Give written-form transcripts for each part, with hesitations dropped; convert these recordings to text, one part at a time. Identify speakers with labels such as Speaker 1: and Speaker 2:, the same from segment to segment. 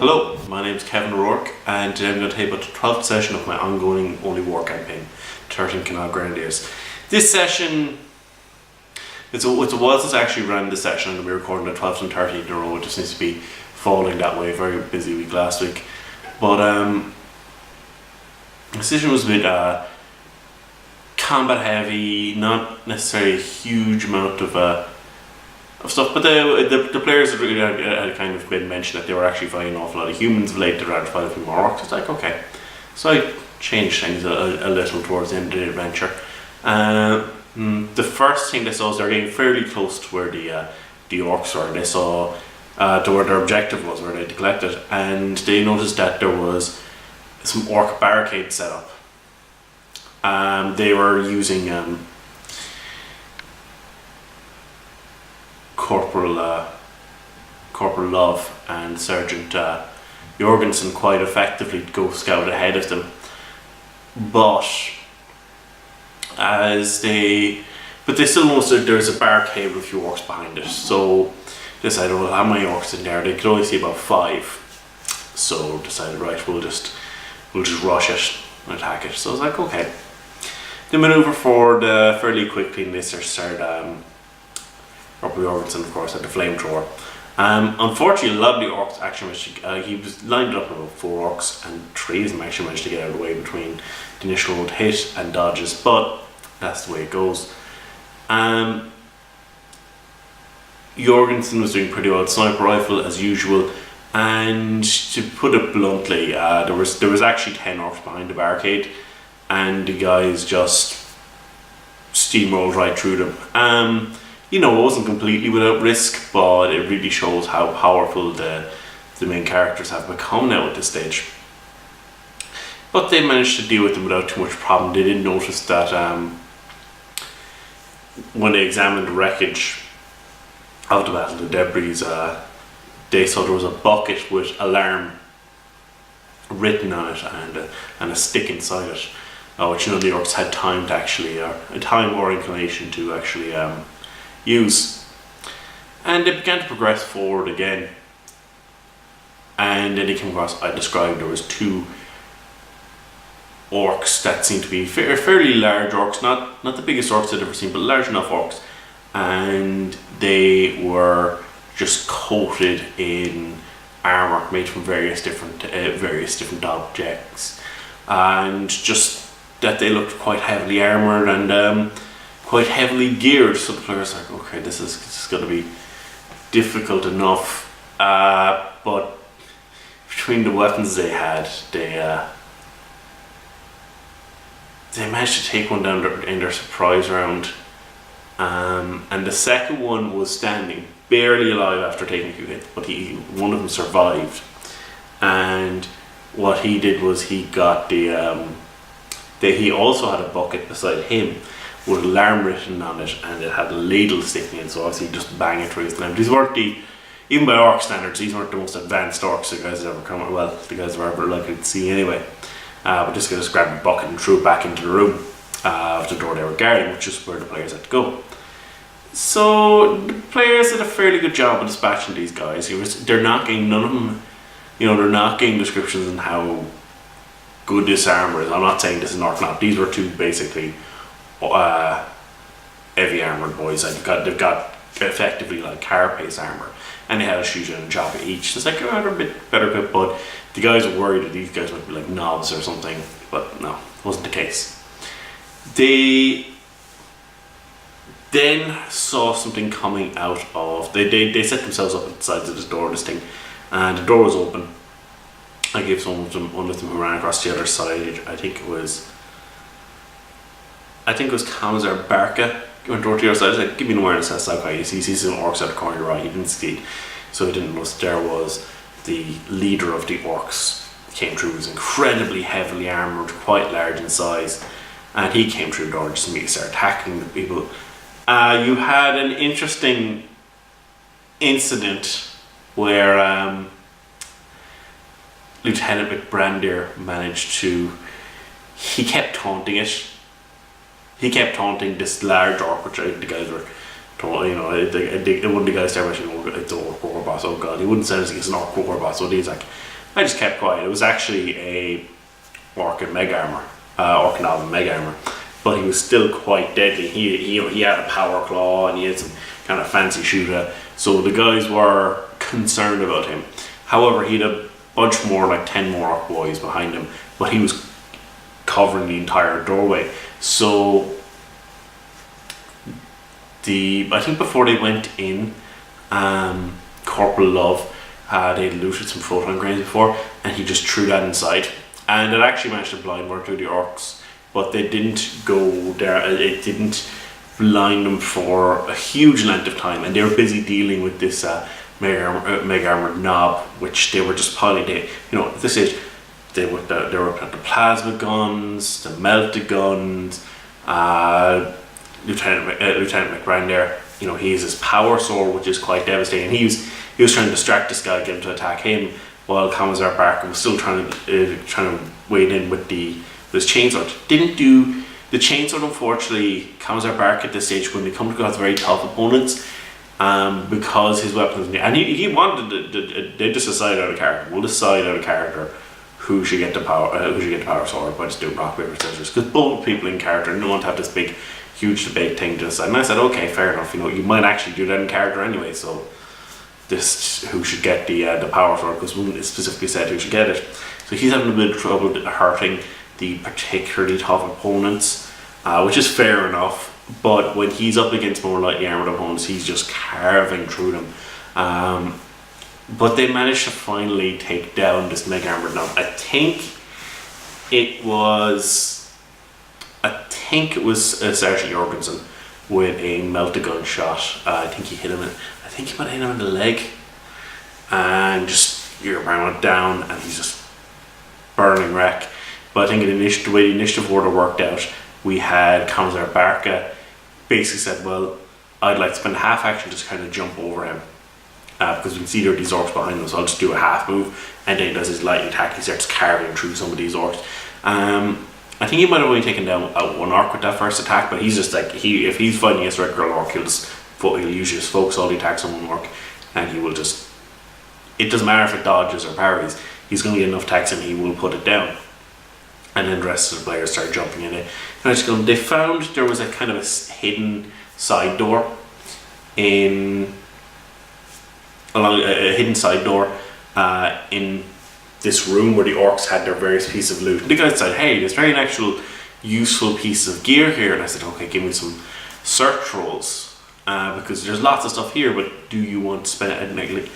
Speaker 1: Hello, my name is Kevin O'Rourke, and today I'm going to tell you about the 12th session of my ongoing Only War campaign, 13 Kinog Grenadiers. This session, it's a while since I actually ran this session. I'm going to be recording the 12th and 13th in a row. It just needs to be falling that way. Very busy week last week. But the session was a bit combat heavy, not necessarily a huge amount of stuff, but the players had really had kind of been mentioned that they were actually fighting an awful lot of humans of late. They'd rather fight a few more orcs. It's like, okay. So I changed things a little towards the end of the adventure. The first thing they saw was they were getting fairly close to where the orcs were. They saw to where their objective was, where they'd collected, and they noticed that there was some orc barricades set up. They were using Corporal Love and Sergeant Jorgensen quite effectively to go scout ahead of them, but they still noticed that there's a barricade with a few orcs behind it. So they decided, well, how many orcs in there? They could only see about 5, so decided, right, we'll just rush it and attack it. So I was like, okay. They maneuver forward fairly quickly, and they started. Robert Jorgensen, of course, had the flamethrower. Unfortunately, a lot of the orcs actually managed to, he was lined up with about 4 orcs, and 3 of them actually managed to get out of the way between the initial hit and dodges, but that's the way it goes. Jorgensen was doing pretty well with sniper rifle as usual, and to put it bluntly, there was actually 10 orcs behind the barricade, and the guys just steamrolled right through them. It wasn't completely without risk, but it really shows how powerful the main characters have become now at this stage. But they managed to deal with them without too much problem. They didn't notice that when they examined the wreckage of the battle, the debris, they saw there was a bucket with alarm written on it and a stick inside it, which the orcs had time to actually, time or inclination to actually use. And they began to progress forward again, and then they came across, I described, there was 2 orcs that seemed to be fairly large orcs, not the biggest orcs I'd ever seen, but large enough orcs, and they were just coated in armor made from various different objects, and just that they looked quite heavily armored and quite heavily geared. So the players were like, okay, this is going to be difficult enough, but between the weapons they had, they managed to take one down in their surprise round, and the second one was standing barely alive after taking a few hits, but one of them survived. And what he did was he got he also had a bucket beside him with alarm written on it, and it had a ladle sticking in, so obviously just bang it through his lamp. These weren't even by orc standards, these weren't the most advanced orcs the guys had ever come, well, the guys were ever likely to see anyway. But just grabbed a bucket and threw it back into the room of the door they were guarding, which is where the players had to go. So the players did a fairly good job of dispatching these guys. They're not getting, none of them, they're not getting descriptions on how good this armor is. I'm not saying this is an orc not. These were 2 basically heavy armored boys. They've got effectively like carapace armor, and they had a shoot and a chopper each. So it's like, they're a bit better equipped, but the guys were worried that these guys would be like knobs or something, but no, wasn't the case. They then saw something coming out of, they set themselves up at the sides of this door, this thing, and the door was open. I gave one of them who ran across the other side, I think it was Kamazar Barca, went over to the other side. I was like, give me an awareness test. Okay, you see some orcs out of the corner of your eye. He didn't see, so he didn't notice there was the leader of the orcs came through. He was incredibly heavily armoured, quite large in size, and he came through the door just immediately started attacking the people. You had an interesting incident where Lieutenant McBrandier managed to, he kept taunting this large orc, which the guys were Don't, you know, one of the guys there mentioned, it's an orc war boss. Oh god, he wouldn't say it's an orc war boss. So he's like, I just kept quiet. It was actually a orc in mega armor, orc knob in mega armor, but he was still quite deadly. He had a power claw and he had some kind of fancy shooter. So the guys were concerned about him. However, he had a bunch more, like 10 more orc boys behind him, but he was covering the entire doorway. So I think before they went in, Corporal Love they had looted some photon grains before, and he just threw that inside, and it actually managed to blind one through the orcs, but they didn't go there. It didn't blind them for a huge length of time, and they were busy dealing with this mega armor knob, which they were just piling. At this stage, they were at the plasma guns, the melta guns. Lieutenant McBrand there, he has his power sword, which is quite devastating. He was trying to distract this guy, get him to attack him, while Commissar Barker was still trying to wade in with this chainsword. Didn't do the chainsword, unfortunately. Commissar Barker at this stage, when they come across very tough opponents, because his weapons, and he wanted they just decided out of character. We'll decide out of character who should get the power sword by just doing rock paper scissors, because both people in character didn't want to have this big huge debate thing to decide. And I said, okay, fair enough. You might actually do that in character anyway. So this who should get the power sword, because one specifically said who should get it. So he's having a bit of trouble hurting the particularly tough opponents, which is fair enough. But when he's up against more lightly armored opponents, he's just carving through them. But they managed to finally take down this mega armored knob. I think it was Sergeant Jorgensen with a melta gun shot. I think he might have hit him in the leg, and just European went down, and he's just burning wreck. But I think the way the initiative order worked out, we had Commissar Barca basically said, well, I'd like to spend half action just kind of jump over him, because we can see there are these orcs behind him, so I'll just do a half move, and then he does his light attack. He starts carrying through some of these orcs. I think he might have only taken down one orc with that first attack, but he's just like, if he's fighting against a regular orc, he'll usually just focus all the attacks on one orc, and he will just, it doesn't matter if it dodges or parries, he's going to get enough attacks and he will put it down. And then the rest of the players start jumping in it. And they found there was a kind of a hidden side door in this room where the orcs had their various pieces of loot. And the guy said, hey, there's very actual useful piece of gear here. And I said, okay, give me some search rolls, because there's lots of stuff here, but do you want to spend it?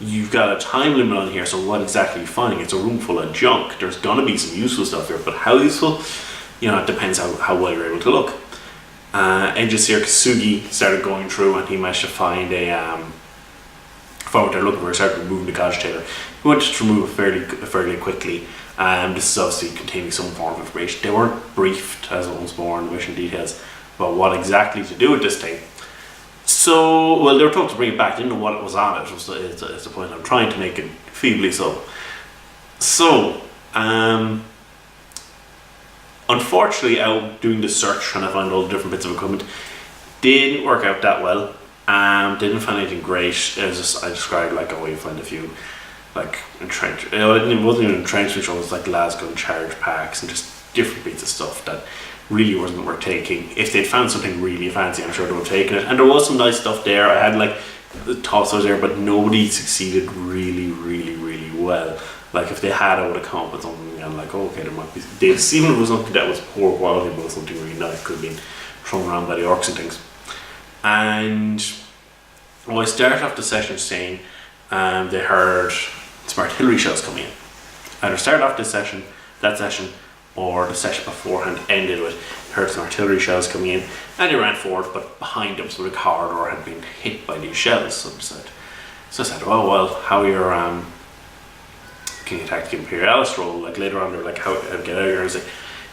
Speaker 1: You've got a time limit on here, so what exactly are you finding? It's a room full of junk. There's gonna be some useful stuff here, but how useful? It depends how well you're able to look. Engineer Kasugi started going through, and he managed to find found what they're looking for. He started removing the cogitator. He went to remove it fairly quickly. This is obviously containing some form of information. They weren't briefed, as once more in the mission details, about what exactly to do with this thing. So, well, they were told to bring it back. They didn't know what it was on it. It's the point. I'm trying to make it feebly so. So, unfortunately, out doing the search, trying to find all the different bits of equipment, didn't work out that well. Didn't find anything great. I described you find a few entrench. It wasn't even entrenchment. It was like lasgun charge packs and just different bits of stuff that really wasn't worth taking. If they'd found something really fancy, I'm sure they would have taken it. And there was some nice stuff there. I had the tossos there, but nobody succeeded really, really, really well. If they had, I would have come up with something and okay, there might be. Even if it was something that was poor quality, but was something really nice, could have been thrown around by the orcs and things. And I started off the session saying they heard some artillery shells coming in. Either started off that session, or the session beforehand ended with heard some artillery shells coming in, and they ran forward, but behind them, so the corridor had been hit by these shells. So I said, oh well, how you're can you attack the Imperialist role? Later on, they're how get out of here? And I was like,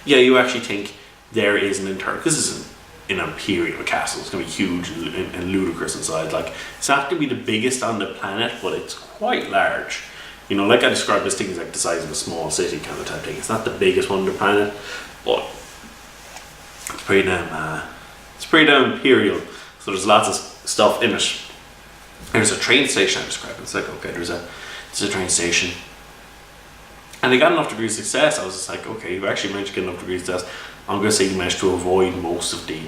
Speaker 1: yeah, you actually think there is an internal, because this is an Imperial castle, it's going to be huge and ludicrous inside. It's not going to be the biggest on the planet, but it's quite large. I described this thing as the size of a small city kind of type thing. It's not the biggest one on the planet, but it's pretty damn imperial. So there's lots of stuff in it. There's a train station I described. It's like, okay, there's a train station. And they got enough degrees of success. I was just like, okay, you've actually managed to get enough degrees of success. I'm going to say you managed to avoid most of the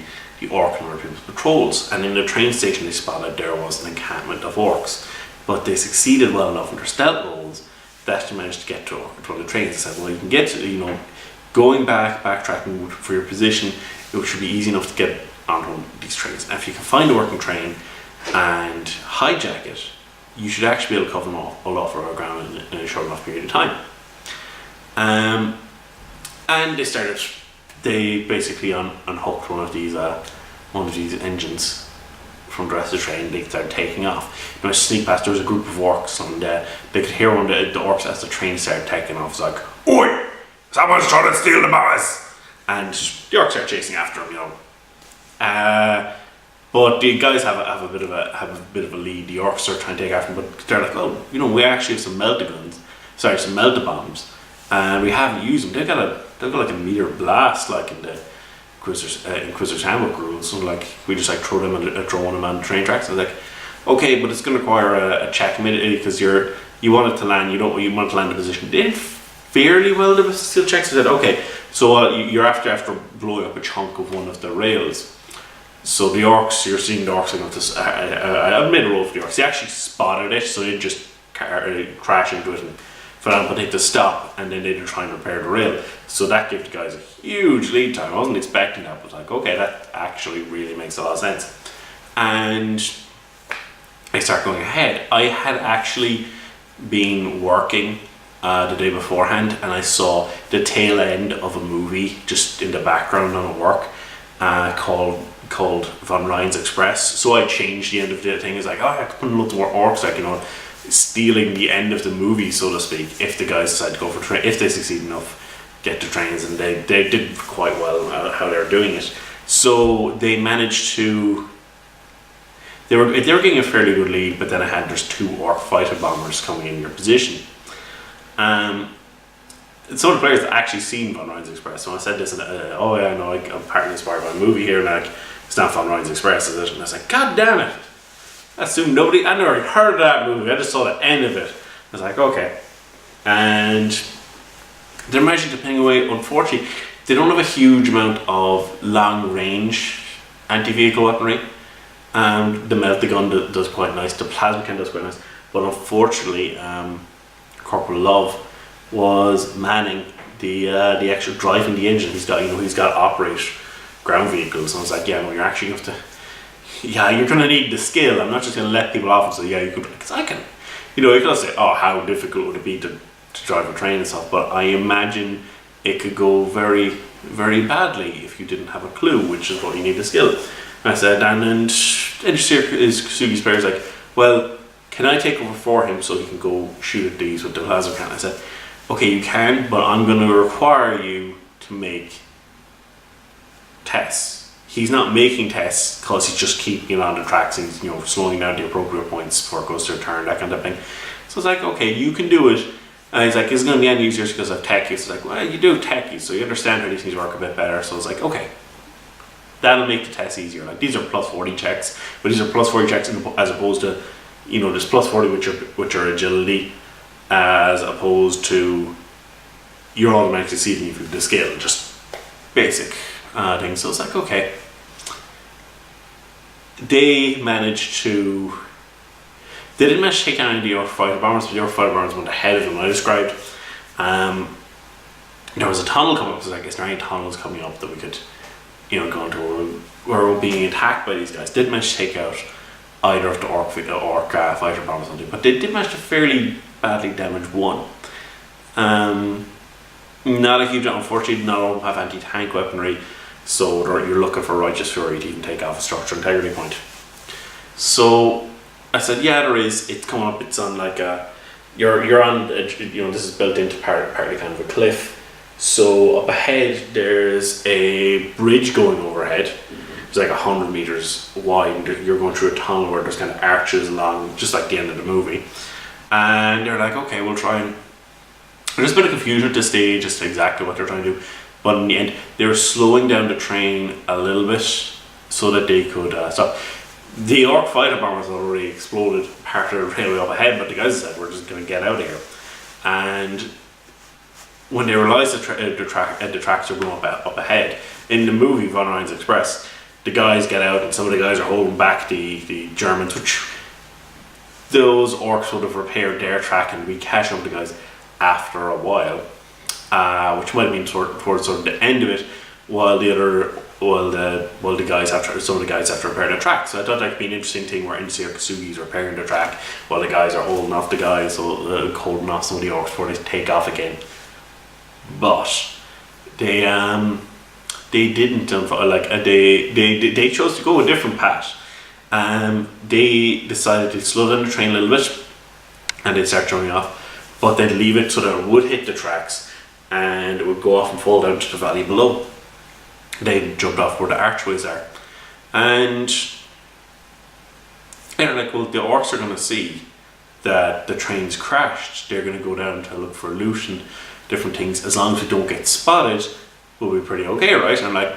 Speaker 1: orc and other people's patrols. And in the train station they spotted there was an encampment of orcs. But they succeeded well enough in their stealth rolls that they managed to get to the trains. They said, well, you can get to, going backtracking for your position, it should be easy enough to get onto these trains. And if you can find a working train and hijack it, you should actually be able to cover a lot further ground in a short enough period of time. And they basically unhooked one of these engines from the rest of the train. They started taking off. When I sneak past, there was a group of orcs, and they could hear one of the orcs as the train started taking off. It's like, "Oi! Someone's trying to steal the boys!" And the orcs started chasing after him, But the guys have a bit of a lead. The orcs are trying to take after them, but they're like, "Oh, we actually have some melta bombs, and we haven't used them. They've got like a meter blast, like in the Inquisitor's Handbook rules. So like we just like throw one of them on the train tracks." I was like, "Okay, but it's going to require a check immediately because you want it to land. You want it to land in position." They did fairly well the skill checks. I said, "Okay, so you're after blowing up a chunk of one of the rails." So the orcs, you're seeing the orcs going to a mid-roll for the orcs. They actually spotted it, so they just crash into it and fell down, but they had to stop, and then they had to try and repair the rail. So that gave the guys a huge lead time. I wasn't expecting that, but like, okay, that actually really makes a lot of sense. And I start going ahead. I had actually been working the day beforehand, and I saw the tail end of a movie just in the background on at work called Von Ryan's Express. So I changed the end of the thing. It's like, oh, I could put loads more orcs, like, stealing the end of the movie, so to speak, if the guys decide to go for train, if they succeed enough, get to trains, and they did quite well how they're doing it. So they managed to. They were getting a fairly good lead, but then there's two orc fighter bombers coming in your position. Some of the players had actually seen Von Ryan's Express. So I said this, oh yeah, no, I'm partly inspired by a movie here, and like, it's not Von Ryan's Express, is it? And I was like, God damn it! I never heard of that movie. I just saw the end of it. I was like, okay. And they're managing to ping away. Unfortunately, they don't have a huge amount of long-range anti-vehicle weaponry. The melta gun does quite nice. The plasma can does quite nice. But unfortunately, Corporal Love was manning the actual driving the engine. He's got to operate ground vehicles. And I was like, yeah, well, you're actually going to have to. Yeah, you're going to need the skill. I'm not just going to let people off and say, yeah, you could, because I can. You could say, oh, how difficult would it be to drive a train and stuff, but I imagine it could go very, very badly if you didn't have a clue, which is what you need the skill. And I said, and Sugi's player is like, well, can I take over for him so he can go shoot at these with the plasma cannon? I said, okay, you can, but I'm going to require you to make tests. He's not making tests because he's just keeping it on the tracks and slowing down the appropriate points before it goes to a turn, that kind of thing. So it's like, okay, you can do it. And he's like, it's going to be any easier because I've tech use. It's like, well, you do tech use, so you understand how these things work a bit better. So it's like, okay, that'll make the tests easier. Like, these are plus 40 checks, but these are plus 40 checks as opposed to, there's plus 40 which are agility, as opposed to you're automatically succeeding if you have the skill, just basic things. So it's like, okay. They didn't manage to take any of the York fighter bombers, but the York fighter bombers went ahead of them. I described there was a tunnel coming up. So like, is there any tunnels coming up that we could go into where we're being attacked by these guys? Didn't manage to take out either of the orc fighter bombers, but they did manage to fairly badly damage one. Not a huge, unfortunately, not all of them have anti-tank weaponry. So you're looking for Righteous Fury to even take off a structure integrity point. So I said, yeah, there is. It's coming up. It's on like you're on. This is built into partly kind of a cliff. So up ahead, there's a bridge going overhead. It's like 100 meters wide. You're going through a tunnel where there's kind of arches along, just like the end of the movie. And they're like, okay, we'll try and. There's a bit of confusion at this stage as to exactly what they're trying to do. But in the end, they were slowing down the train a little bit so that they could stop. The Orc fighter bombers already exploded part of the railway up ahead, but the guys said, we're just going to get out of here. And when they realised the tracks are going up ahead, in the movie Von Ryan's Express, the guys get out and some of the guys are holding back the Germans, which those Orcs would have repaired their track and recatch up the guys after a while, which might have been towards sort of the end of it, while the guys have some of the guys have to repair their track. So I thought that could be an interesting thing where NCR Kasugi's repairing their track while the guys are holding off the guys, so holding off some of the Orcs before they take off again. But they didn't they chose to go a different path. They decided to slow down the train a little bit and they'd start turning off, but they'd leave it so that it would hit the tracks and it would go off and fall down to the valley below. They jumped off where the archways are, and they're like, well, the Orcs are going to see that the train's crashed. They're going to go down to look for loot and different things. As long as we don't get spotted, we'll be pretty okay, right? And I'm like,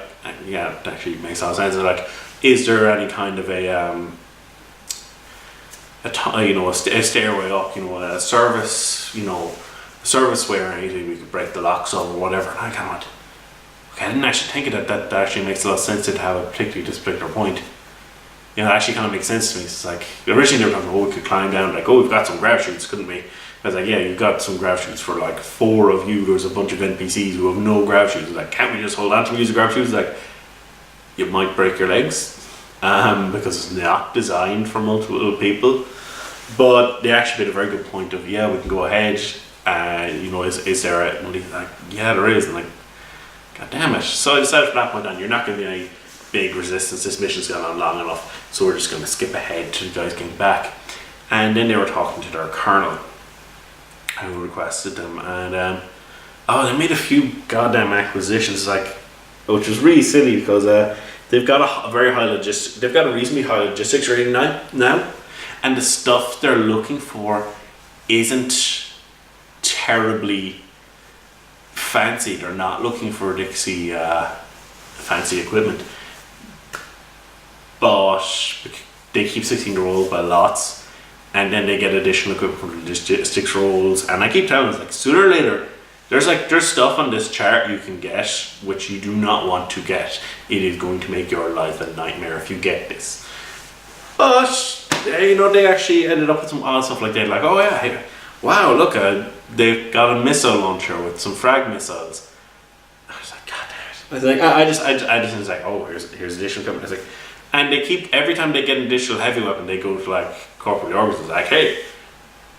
Speaker 1: yeah, it actually makes a lot of sense. And like, is there any kind of a stairway up, a service way or anything we could break the locks of or whatever? And I kind of went, okay, I didn't actually think of that actually makes a lot of sense to have this particular point. It actually kind of makes sense to me. It's like, originally they were talking, we could climb down, like, we've got some grav chutes, couldn't we? I was like, yeah, you've got some grav chutes for like 4 of you. There's a bunch of NPCs who have no grav chutes. Like, can't we just hold on to use the grav chutes? Like, you might break your legs because it's not designed for multiple people. But they actually made a very good point of, yeah, we can go ahead. Is there a? And he's like, yeah, there is. And like, God damn it. So I decided from that point on, you're not going to be any big resistance. This mission's gone on long enough, so we're just going to skip ahead to the guys getting back. And then they were talking to their colonel, who requested them, and they made a few goddamn acquisitions, like, which was really silly because they've got a very high logistics. They've got a reasonably high logistics rating now, and the stuff they're looking for isn't terribly fancy. They're not looking for Dixie fancy equipment, but they keep succeeding to roll by lots. And then they get additional equipment from logistics rolls. And I keep telling them, like, sooner or later, there's stuff on this chart you can get which you do not want to get. It is going to make your life a nightmare if you get this. But they actually ended up with some odd stuff like that. Like, oh yeah, hey, wow, look, they've got a missile launcher with some frag missiles. I was like, God damn it. I was like, I just was like, oh, here's additional equipment. I was like, and they keep, every time they get an additional heavy weapon, they go to like corporate orbitals. It's like, hey,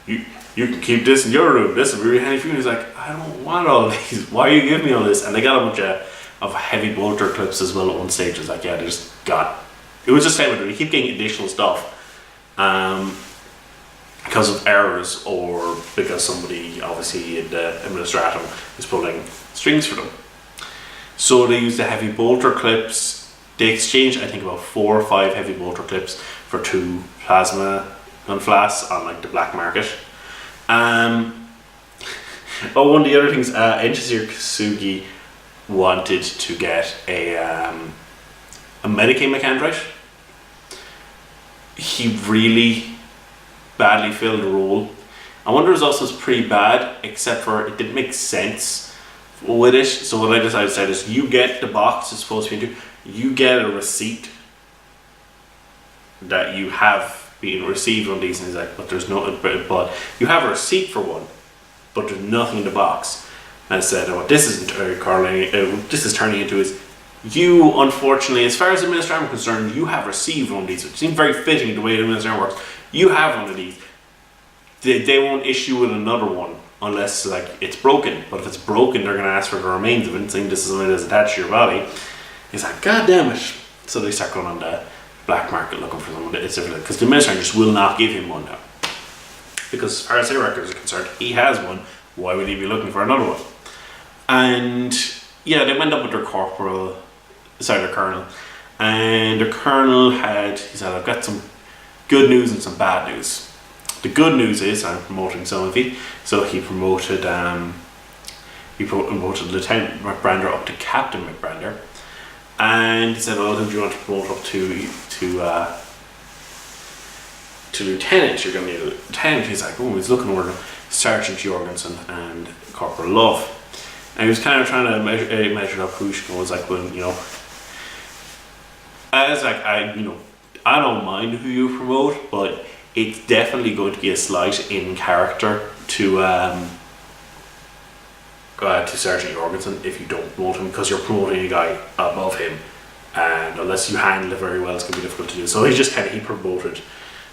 Speaker 1: you can keep this in your room. This will be really handy for you. And he's like, I don't want all these. Why are you giving me all this? And they got a bunch of heavy bolter clips as well at one stage. It's like, yeah, they just got. It was just saying, we keep getting additional stuff because of errors or because somebody obviously in the administratum is pulling strings for them. So they use the heavy bolter clips. They exchanged, I think, about 4 or 5 heavy bolter clips for 2 plasma gun flasks on like the black market. One of the other things, Engineer Kasugi wanted to get a Medicaid mechanic. He really badly filled the role. I wonder if also was pretty bad, except for it didn't make sense with it. So what I decided to say is, you get the box it's supposed to be into. You get a receipt that you have been received on these, and he's like, but there's no, but you have a receipt for one, but there's nothing in the box. And I said, what this is turning into is, you, unfortunately, as far as the administration is concerned, you have received one of these. It seems very fitting the way the administration works. You have one of these. They won't issue it another one unless like it's broken. But if it's broken, they're going to ask for the remains of it, saying this is something that's attached to your body. He's like, God damn it. So they start going on the black market looking for someone. It's different because the administrator just will not give him one now. Because as far as their records are concerned, he has one. Why would he be looking for another one? And yeah, they went up with their colonel. And the colonel he said, I've got some good news and some bad news. The good news is I'm promoting some of you. So he promoted Lieutenant McBrander up to Captain McBrander. And he said, well, who do you want to promote up to to lieutenant, you're going to need a lieutenant. He's like, oh, he's looking over Sergeant Jorgensen and Corporal Love. And he was kind of trying to measure up who should go. I was like, well, you know, I was like, I don't mind who you promote, but it's definitely going to be a slight in character to Sergeant Jorgensen if you don't promote him, because you're promoting a guy above him, and unless you handle it very well, it's going to be difficult to do. So he promoted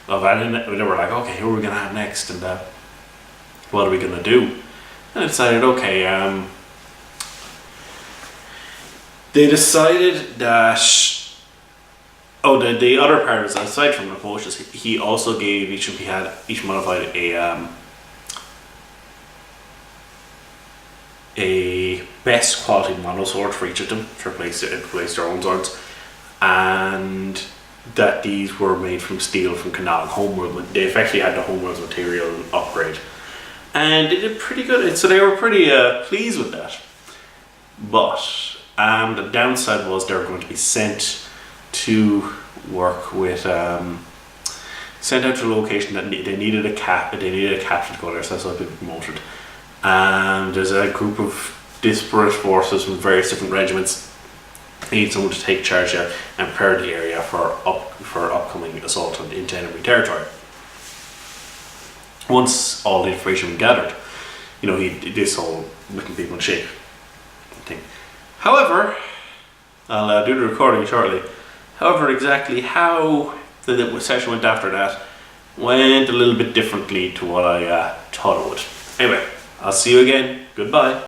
Speaker 1: and they were like, okay, who are we going to have next, and what are we going to do? And I decided, okay, they decided that the other part is, aside from the promotions, he also gave each modified a best quality monosword for each of them to replace their own swords, and that these were made from steel from Kinog homeworld. They effectively had the homeworld material upgrade, and they did pretty good. So they were pretty pleased with that. But the downside was they were going to be sent to work with sent out to a location that they needed a captain to go there, so that's why they've been promoted. And there's a group of disparate forces from various different regiments. They need someone to take charge there and prepare the area for upcoming assault into enemy territory. Once all the information was gathered, you know, this whole making people in shape thing. However, I'll do the recording shortly. However, exactly how the session went after that went a little bit differently to what I thought it would. Anyway, I'll see you again. Goodbye.